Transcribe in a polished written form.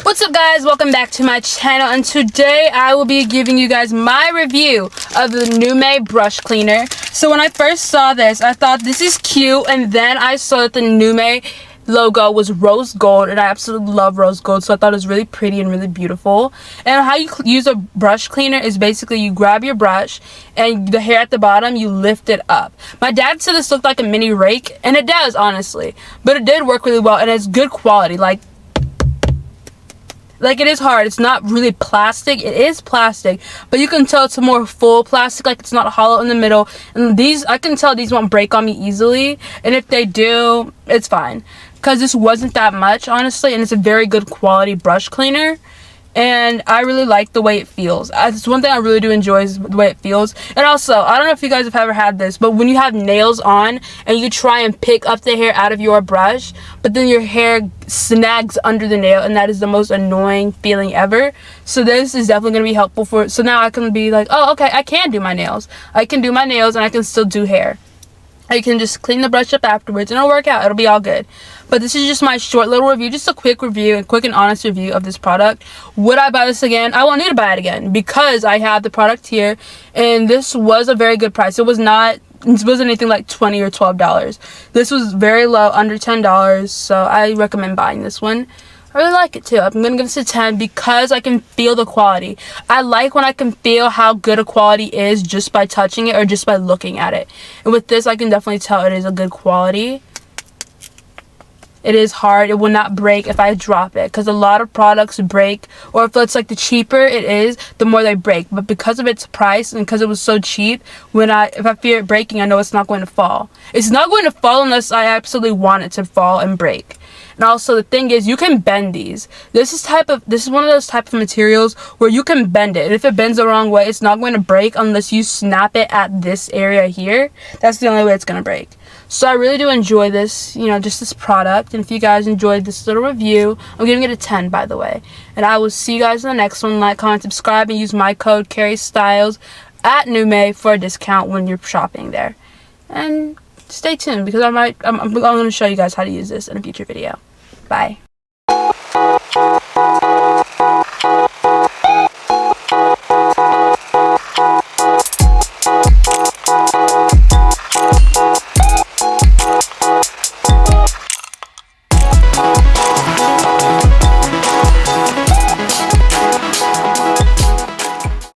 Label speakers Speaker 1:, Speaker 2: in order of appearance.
Speaker 1: What's up guys, welcome back to my channel, and today I will be giving you guys my review of the NUME Brush Cleaner. So when I first saw this, I thought this is cute, and then I saw that the NUME logo was rose gold, and I absolutely love rose gold, so I thought it was really pretty and really beautiful. And how you use a brush cleaner is basically you grab your brush and the hair at the bottom, you lift it up. My dad said this looked like a mini rake, and it does, honestly, but it did work really well, and it's good quality. Like it is hard. It's not really plastic. It is plastic, but you can tell it's a more full plastic, like it's not hollow in the middle. And these, I can tell these won't break on me easily, and if they do, it's fine, because this wasn't that much, honestly, and it's a very good quality brush cleaner. And I really like the way it feels. It's one thing I really do enjoy is the way it feels. And also, I don't know if you guys have ever had this, but when you have nails on and you try and pick up the hair out of your brush, but then your hair snags under the nail, and that is the most annoying feeling ever. So this is definitely going to be helpful for, so now I can be like, oh, okay, I can do my nails. I can do my nails and I can still do hair. I can just clean the brush up afterwards and it'll work out. It'll be all good. But this is just my short little review, just a quick review and quick and honest review of this product. Would I buy this again? I won't need to buy it again because I have the product here, and this was a very good price. It wasn't anything like $20 or $12. This was very low, under $10, so I recommend buying this one. I really like it too. I'm going to give this a 10 because I can feel the quality. I like when I can feel how good a quality is just by touching it or just by looking at it. And with this, I can definitely tell it is a good quality. It is hard. It will not break if I drop it, because a lot of products break, or if it's like the cheaper it is, the more they break. But because of its price and because it was so cheap, if I fear it breaking, I know it's not going to fall. It's not going to fall unless I absolutely want it to fall and break. And also the thing is, you can bend these. This is one of those type of materials where you can bend it. And if it bends the wrong way, it's not going to break unless you snap it at this area here. That's the only way it's going to break. So I really do enjoy this, just this product. And if you guys enjoyed this little review, I'm giving it a 10, by the way. And I will see you guys in the next one. Like, comment, subscribe, and use my code Keri Styles at NUME for a discount when you're shopping there. And stay tuned, because I'm going to show you guys how to use this in a future video. Bye.